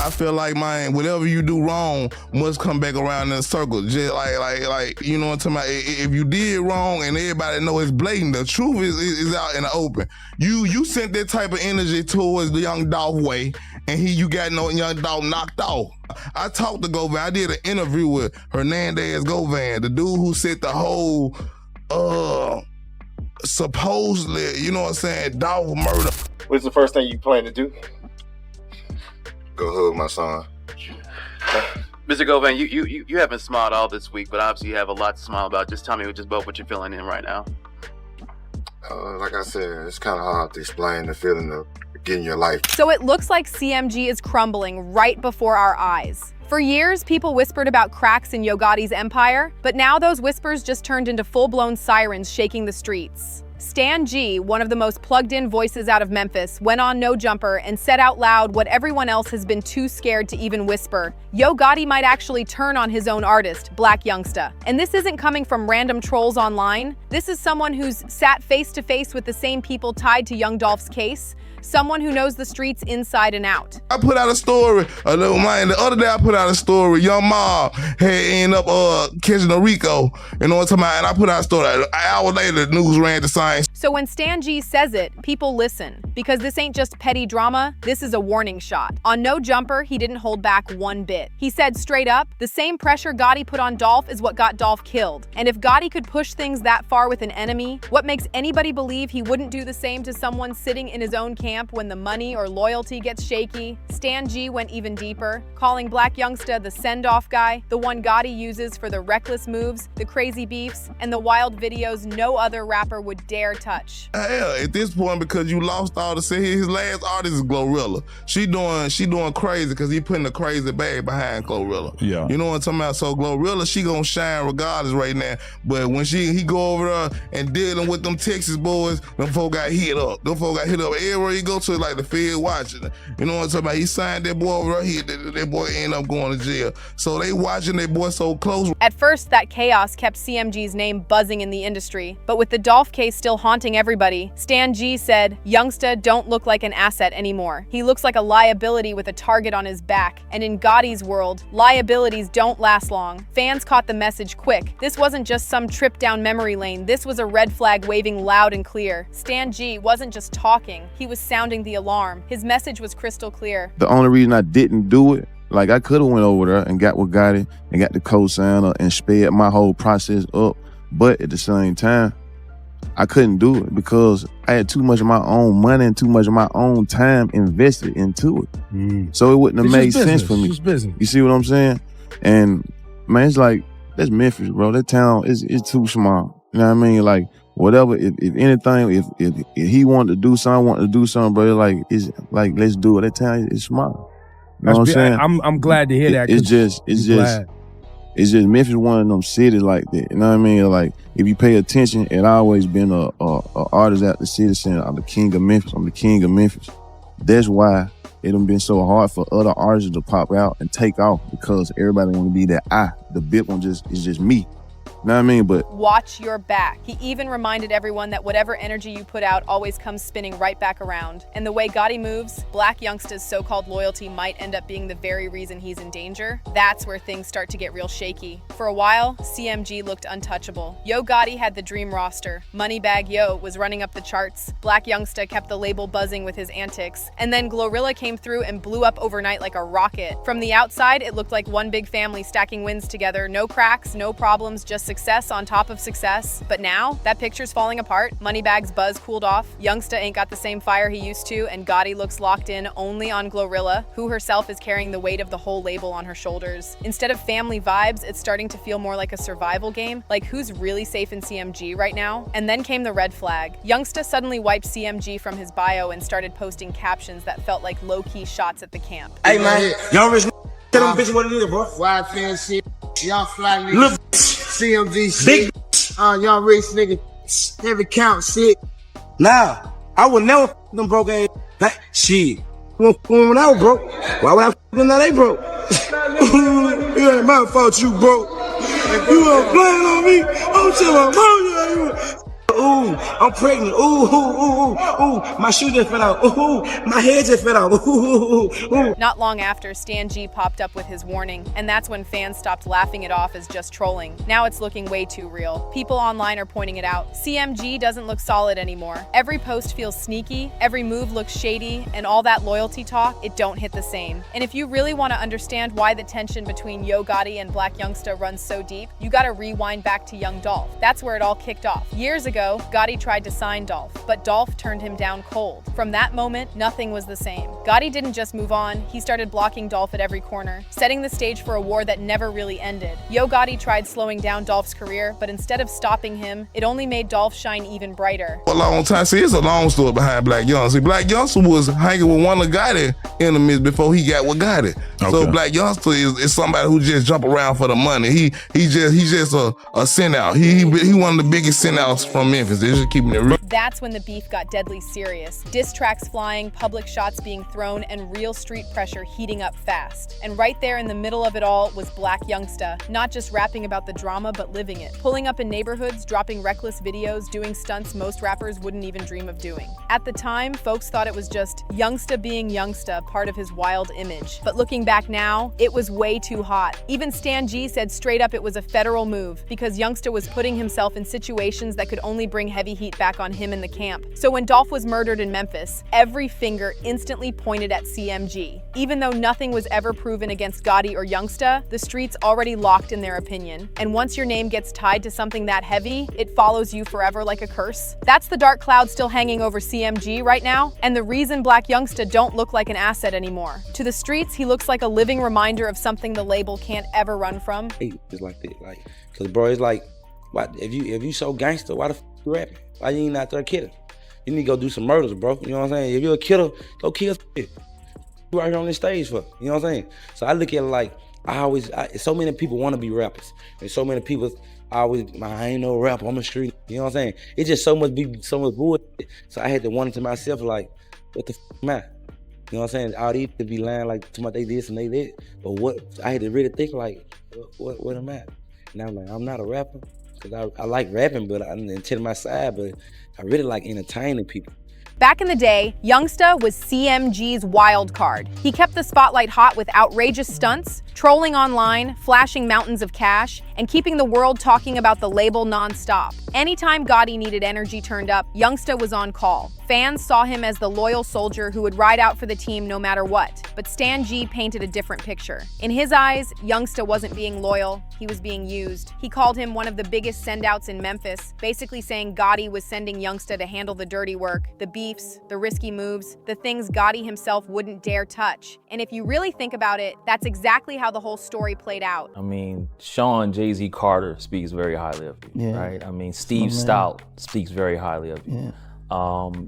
I feel like, man, whatever you do wrong must come back around in a circle. Just like you know what I'm talking about? If you did wrong and everybody know it's blatant, the truth is out in the open. You sent that type of energy towards the young Dolph way, and you got no young Dolph knocked off. I talked to Govan. I did an interview with Hernandez Govan, the dude who set the whole supposedly, you know what I'm saying, Dolph murder. What's the first thing you plan to do? Go hug my son. Mr. Govan, you haven't smiled all this week, but obviously you have a lot to smile about. Just tell me just about what you're feeling in right now. Like I said, it's kind of hard to explain the feeling of getting your life. So it looks like CMG is crumbling right before our eyes. For years, people whispered about cracks in Yo Gotti's empire, but now those whispers just turned into full-blown sirens shaking the streets. StanG, one of the most plugged-in voices out of Memphis, went on No Jumper and said out loud what everyone else has been too scared to even whisper. Yo Gotti might actually turn on his own artist, Blac Youngsta. And this isn't coming from random trolls online. This is someone who's sat face-to-face with the same people tied to Young Dolph's case, someone who knows the streets inside and out. I put out a story, the other day I put out a story, Young Mob had ended up catching a Rico, you know what I'm talking about, and I put out a story. An hour later, the news ran the same. So when StanG says it, people listen, because this ain't just petty drama, this is a warning shot. On No Jumper, he didn't hold back one bit. He said straight up, the same pressure Gotti put on Dolph is what got Dolph killed. And if Gotti could push things that far with an enemy, what makes anybody believe he wouldn't do the same to someone sitting in his own camp when the money or loyalty gets shaky? StanG went even deeper, calling Blac Youngsta the send-off guy, the one Gotti uses for the reckless moves, the crazy beefs, and the wild videos no other rapper would dare touch. Hell, at this point, because you lost all the his last artist is Glorilla. She doing crazy because he putting a crazy bag behind Glorilla. Yeah. You know what I'm talking about? So Glorilla, she gonna shine regardless right now. But when he go over there and dealing with them Texas boys, them folk got hit up. Them folk got hit up everywhere you go to, like the Fed watching. You know what I'm talking about? He signed that boy over there, that boy ended up going to jail. So they watching that boy so close. At first, that chaos kept CMG's name buzzing in the industry. But with the Dolph case still haunting everybody, StanG said, Youngsta don't look like an asset anymore. He looks like a liability with a target on his back. And in Gotti's world, liabilities don't last long. Fans caught the message quick. This wasn't just some trip down memory lane. This was a red flag waving loud and clear. StanG wasn't just talking. He was sounding the alarm. His message was crystal clear. The only reason I didn't do it, like I could have went over there and got with Gotti and got the co-signer and sped my whole process up. But at the same time, I couldn't do it because I had too much of my own money and too much of my own time invested into it. So it wouldn't have made sense for me. You see what I'm saying? And man, it's like, that's Memphis, bro. That town is too small. You know what I mean? Like, whatever, if anything, if he wanted to do something, I wanted to do something, bro, it's like, let's do it. That town is small. You know what I'm saying? I'm glad to hear that. It's just Memphis one of them cities like that. You know what I mean? Like, if you pay attention, it always been a artist at the city saying, I'm the king of Memphis. I'm the king of Memphis. That's why it done been so hard for other artists to pop out and take off, because everybody want to be that the big one is just me. You know what I mean? But watch your back. He even reminded everyone that whatever energy you put out always comes spinning right back around. And the way Gotti moves, Blac Youngsta's so-called loyalty might end up being the very reason he's in danger. That's where things start to get real shaky. For a while, CMG looked untouchable. Yo Gotti had the dream roster. Moneybag Yo was running up the charts. Blac Youngsta kept the label buzzing with his antics. And then Glorilla came through and blew up overnight like a rocket. From the outside, it looked like one big family stacking wins together. No cracks, no problems, just success on top of success. But now, that picture's falling apart. Moneybag's buzz cooled off. Youngsta ain't got the same fire he used to, and Gotti looks locked in only on Glorilla, who herself is carrying the weight of the whole label on her shoulders. Instead of family vibes, it's starting to feel more like a survival game, like who's really safe in CMG right now? And then came the red flag. Youngsta suddenly wiped CMG from his bio and started posting captions that felt like low-key shots at the camp. Hey man, y'all rich tell them bitch what it is, bro. Wide fan shit, y'all fly niggas. CMG shit. Y'all rich nigga. Heavy count shit. Nah, I would never f them broke ass. Like, shit. When I was broke, why would I f them now they broke? It ain't my fault you broke. If you were playing on me, I'm telling my mom you ooh, I'm pregnant, ooh, ooh, ooh, ooh, ooh, my shoe just fell out, ooh, my head just fell out, ooh, ooh, ooh, ooh. Not long after, StanG popped up with his warning, and that's when fans stopped laughing it off as just trolling. Now it's looking way too real. People online are pointing it out. CMG doesn't look solid anymore. Every post feels sneaky, every move looks shady, and all that loyalty talk, it don't hit the same. And if you really want to understand why the tension between Yo Gotti and Blac Youngsta runs so deep, you gotta rewind back to young Dolph. That's where it all kicked off. Years ago, Gotti tried to sign Dolph, but Dolph turned him down cold. From that moment, nothing was the same. Gotti didn't just move on, he started blocking Dolph at every corner, setting the stage for a war that never really ended. Yo Gotti tried slowing down Dolph's career, but instead of stopping him, it only made Dolph shine even brighter. A long time. See, it's a long story behind Blac Youngsta. See, Blac Youngsta was hanging with one of Gotti enemies before he got with Gotti. Okay. So Blac Youngsta is somebody who just jump around for the money. He's just a send out. He one of the biggest send outs from Memphis. They're just keeping it real. That's when the beef got deadly serious. Diss tracks flying, public shots being thrown, and real street pressure heating up fast. And right there in the middle of it all was Blac Youngsta, not just rapping about the drama, but living it. Pulling up in neighborhoods, dropping reckless videos, doing stunts most rappers wouldn't even dream of doing. At the time, folks thought it was just Youngsta being Youngsta, part of his wild image. But looking back now, it was way too hot. Even StanG said straight up it was a federal move, because Youngsta was putting himself in situations that could only bring heavy heat back on him in the camp. So when Dolph was murdered in Memphis, every finger instantly pointed at CMG. Even though nothing was ever proven against Gotti or Youngsta, the streets already locked in their opinion. And once your name gets tied to something that heavy, it follows you forever like a curse. That's the dark cloud still hanging over CMG right now, and the reason Blac Youngsta don't look like an asset anymore. To the streets, he looks like a living reminder of something the label can't ever run from. It's like that, like, cause bro, it's like, why, if you so gangster, why the f you rapping? Why you ain't out there killing? You need to go do some murders, bro. You know what I'm saying? If you're a killer, go kill shit. You right here on this stage for, you know what I'm saying? So I look at it like, so many people want to be rappers. And so many people I ain't no rapper, I'm a street. You know what I'm saying? It's just so much bullshit. So I had to wonder to myself, like, what the f am I? You know what I'm saying? All these people be lying like to my they this and they that. But what I had to really think like, what am I? And I'm like, I'm not a rapper. Cause I like rapping, but I'm to my side, but I really like entertaining people. Back in the day, Youngsta was CMG's wild card. He kept the spotlight hot with outrageous stunts, trolling online, flashing mountains of cash, and keeping the world talking about the label non-stop. Anytime Gotti needed energy turned up, Youngsta was on call. Fans saw him as the loyal soldier who would ride out for the team no matter what. But StanG painted a different picture. In his eyes, Youngsta wasn't being loyal, he was being used. He called him one of the biggest sendouts in Memphis, basically saying Gotti was sending Youngsta to handle the dirty work, the beefs, the risky moves, the things Gotti himself wouldn't dare touch. And if you really think about it, that's exactly how the whole story played out. I mean, Sean Jay-Z Carter speaks very highly of you, right? I mean, Steve Stout speaks very highly of you.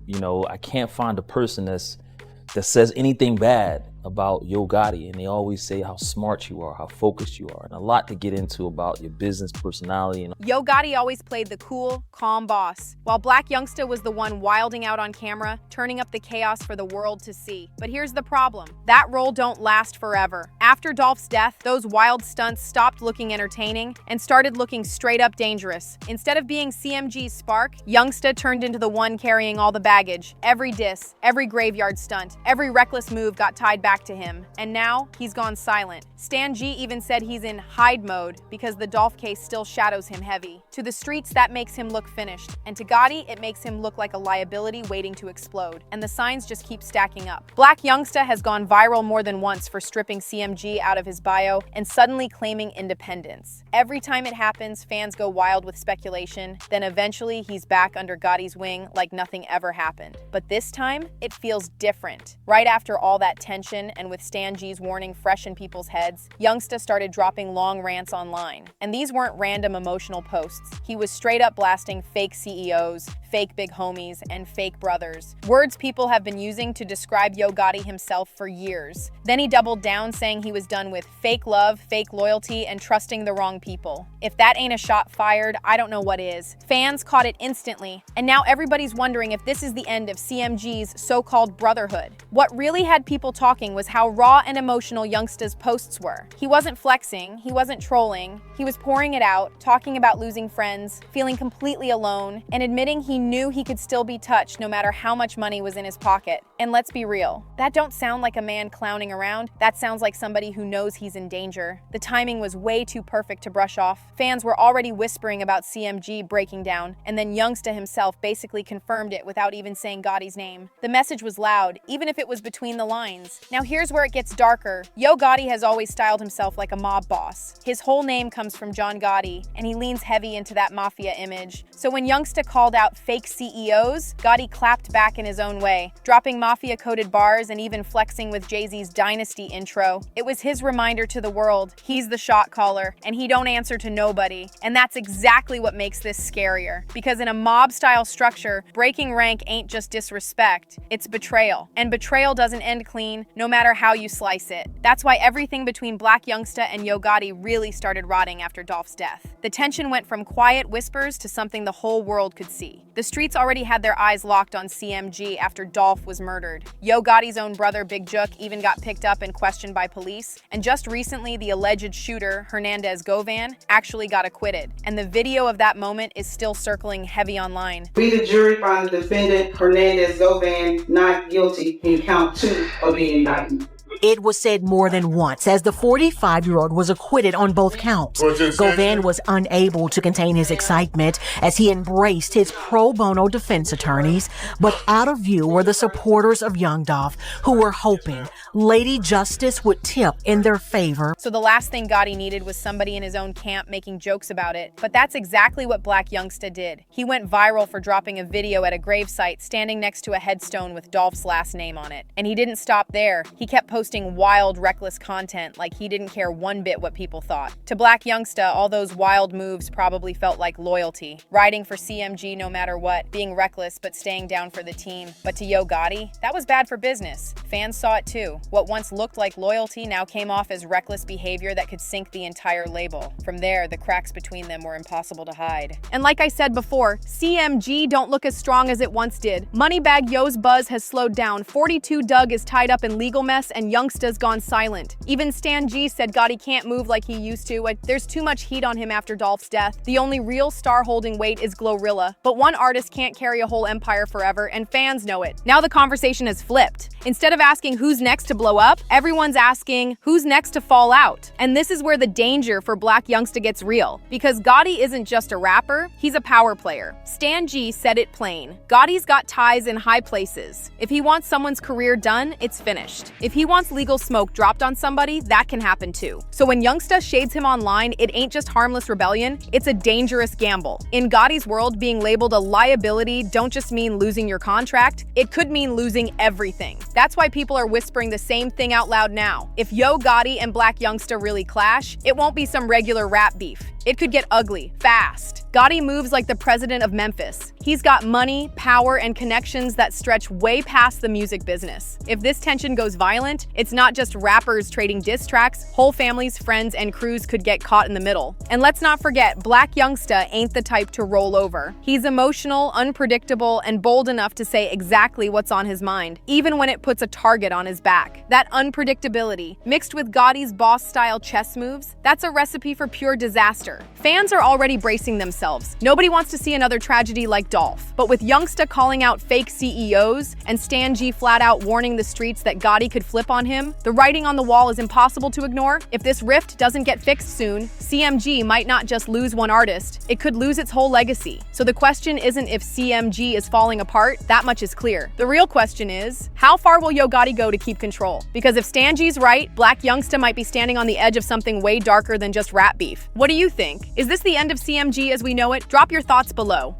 You know, I can't find a person that says anything bad about Yo Gotti, and they always say how smart you are, how focused you are, and a lot to get into about your business personality. Yo Gotti always played the cool, calm boss, while Blac Youngsta was the one wilding out on camera, turning up the chaos for the world to see. But here's the problem. That role don't last forever. After Dolph's death, those wild stunts stopped looking entertaining and started looking straight up dangerous. Instead of being CMG's spark, Youngsta turned into the one carrying all the baggage. Every diss, every graveyard stunt, every reckless move got tied back to him, and now he's gone silent. StanG even said he's in hide mode because the Dolph case still shadows him heavy. To the streets, that makes him look finished, and to Gotti, it makes him look like a liability waiting to explode. And the signs just keep stacking up. Blac Youngsta has gone viral more than once for stripping CMG out of his bio and suddenly claiming independence. Every time it happens, fans go wild with speculation, then eventually he's back under Gotti's wing like nothing ever happened. But this time, it feels different. Right after all that tension, and with StanG's warning fresh in people's heads, Youngsta started dropping long rants online. And these weren't random emotional posts. He was straight up blasting fake CEOs, fake big homies, and fake brothers. Words people have been using to describe Yo Gotti himself for years. Then he doubled down, saying he was done with fake love, fake loyalty, and trusting the wrong people. If that ain't a shot fired, I don't know what is. Fans caught it instantly, and now everybody's wondering if this is the end of CMG's so-called brotherhood. What really had people talking was how raw and emotional Youngsta's posts were. He wasn't flexing, he wasn't trolling, he was pouring it out, talking about losing friends, feeling completely alone, and admitting he knew he could still be touched no matter how much money was in his pocket. And let's be real, that don't sound like a man clowning around, that sounds like somebody who knows he's in danger. The timing was way too perfect to brush off. Fans were already whispering about CMG breaking down, and then Youngsta himself basically confirmed it without even saying Gotti's name. The message was loud, even if it was between the lines. Now here's where it gets darker. Yo Gotti has always styled himself like a mob boss. His whole name comes from John Gotti, and he leans heavy into that mafia image. So when Youngsta called out fake CEOs, Gotti clapped back in his own way, dropping mafia-coded bars and even flexing with Jay-Z's Dynasty intro. It was his reminder to the world, he's the shot caller, and he don't answer to nobody. And that's exactly what makes this scarier. Because in a mob-style structure, breaking rank ain't just disrespect, it's betrayal. And betrayal doesn't end clean, no matter how you slice it. That's why everything between Blac Youngsta and Yo Gotti really started rotting after Dolph's death. The tension went from quiet whispers to something the whole world could see. The streets already had their eyes locked on CMG after Dolph was murdered. Yo Gotti's own brother, Big Jook, even got picked up and questioned by police. And just recently, the alleged shooter, Hernandez Govan, actually got acquitted. And the video of that moment is still circling heavy online. We, the jury, find the defendant, Hernandez Govan, not guilty in count 2 of the indictment. It was said more than once as the 45-year-old was acquitted on both counts. Govan was unable to contain his excitement as he embraced his pro bono defense attorneys, but out of view were the supporters of Young Dolph who were hoping Lady Justice would tip in their favor. So the last thing Gotti needed was somebody in his own camp making jokes about it. But that's exactly what Blac Youngsta did. He went viral for dropping a video at a gravesite standing next to a headstone with Dolph's last name on it. And he didn't stop there. He kept posting wild, reckless content like he didn't care one bit what people thought. To Blac Youngsta, all those wild moves probably felt like loyalty. Riding for CMG no matter what, being reckless but staying down for the team. But to Yo Gotti, that was bad for business. Fans saw it too. What once looked like loyalty now came off as reckless behavior that could sink the entire label. From there, the cracks between them were impossible to hide. And like I said before, CMG don't look as strong as it once did. Moneybagg Yo's buzz has slowed down. 42 Doug is tied up in legal mess and Youngsta's gone silent. Even StanG said Gotti can't move like he used to. There's too much heat on him after Dolph's death. The only real star holding weight is Glorilla. But one artist can't carry a whole empire forever, and fans know it. Now the conversation has flipped. Instead of asking who's next to blow up, everyone's asking who's next to fall out. And this is where the danger for Blac Youngsta gets real. Because Gotti isn't just a rapper, he's a power player. StanG said it plain. Gotti's got ties in high places. If he wants someone's career done, it's finished. If he wants legal smoke dropped on somebody, that can happen too. So when Youngsta shades him online, it ain't just harmless rebellion, it's a dangerous gamble. In Gotti's world, being labeled a liability don't just mean losing your contract, it could mean losing everything. That's why people are whispering the same thing out loud now. If Yo Gotti and Blac Youngsta really clash, it won't be some regular rap beef. It could get ugly, fast. Gotti moves like the president of Memphis. He's got money, power, and connections that stretch way past the music business. If this tension goes violent, it's not just rappers trading diss tracks, whole families, friends, and crews could get caught in the middle. And let's not forget, Blac Youngsta ain't the type to roll over. He's emotional, unpredictable, and bold enough to say exactly what's on his mind, even when it puts a target on his back. That unpredictability, mixed with Gotti's boss-style chess moves, that's a recipe for pure disaster. Fans are already bracing themselves. Nobody wants to see another tragedy like Dolph. But with Youngsta calling out fake CEOs and StanG flat out warning the streets that Gotti could flip on him, the writing on the wall is impossible to ignore. If this rift doesn't get fixed soon, CMG might not just lose one artist, it could lose its whole legacy. So the question isn't if CMG is falling apart, that much is clear. The real question is, how far will Yo Gotti go to keep control? Because if StanG's right, Blac Youngsta might be standing on the edge of something way darker than just rap beef. What do you think? Is this the end of CMG as we know it? Drop your thoughts below.